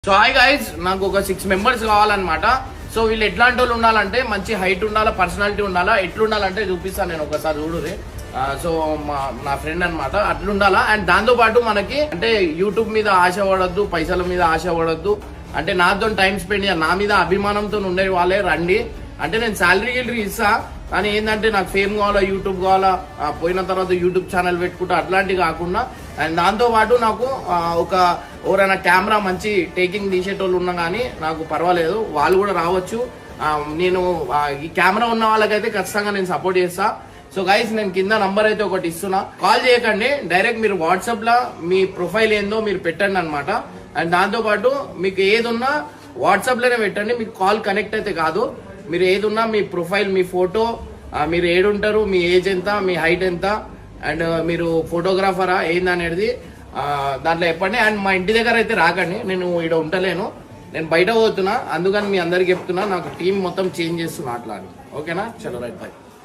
So hi guys, నాకు ఒక 6 members కావాలన్నమాట. సో వీళ్ళు ఎట్లాంటి వాళ్ళు ఉండాలంటే మంచి హైట్ ఉండాలా, పర్సనాలిటీ ఉండాలా, ఎట్లుండాలంటే చూపిస్తాను నేను ఒకసారి చూడుది. సో నా ఫ్రెండ్ అనమాట అట్లుండాలా. అండ్ దాంతో పాటు మనకి అంటే యూట్యూబ్ మీద ఆశ పడద్దు, పైసల మీద ఆశ పడద్దు, అంటే నాతో టైం స్పెండ్ చేయాలి, నా మీద అభిమానంతో ఉండే వాళ్ళే రండి. అంటే నేను శాలరీ ఇస్తా, కానీ ఏంటంటే నాకు ఫేమ్ కావాలా, యూట్యూబ్ కావాలా, పోయిన తర్వాత యూట్యూబ్ ఛానల్ పెట్టుకుంటా అట్లాంటివి కాకుండా. అండ్ దాంతో పాటు నాకు ఒక ఎవరైనా కెమెరా మంచి టేకింగ్ తీసేటోళ్ళు ఉన్నా కానీ నాకు పర్వాలేదు, వాళ్ళు కూడా రావచ్చు. నేను ఈ కెమెరా ఉన్న వాళ్ళకైతే ఖచ్చితంగా నేను సపోర్ట్ చేస్తా. సో గైస్, నేను కింద నంబర్ అయితే ఒకటి ఇస్తున్నా, కాల్ చేయకండి, డైరెక్ట్ మీరు వాట్సాప్ లో మీ ప్రొఫైల్ ఏందో మీరు పెట్టండి అనమాట. అండ్ దాంతో పాటు మీకు ఏది ఉన్నా వాట్సాప్ లోనే పెట్టండి, మీకు కాల్ కనెక్ట్ అయితే కాదు. మీరు ఏది ఉన్నా మీ ప్రొఫైల్, మీ ఫోటో, మీరు ఏడుంటారు, మీ ఏజ్ ఎంత, మీ హైట్ ఎంత, అండ్ మీరు ఫోటోగ్రాఫరా ఏందనేది దాంట్లో చెప్పండి. అండ్ మా ఇంటి దగ్గర అయితే రాకండి, నేను ఇక్కడ ఉండలేను, నేను బయట పోతున్నా, అందుకని మీ అందరికి చెప్తున్నా, నాకు టీం మొత్తం చేంజ్ చేస్తున్నా అట్లా అని. ఓకేనా? చలో రైట్, బాయ్.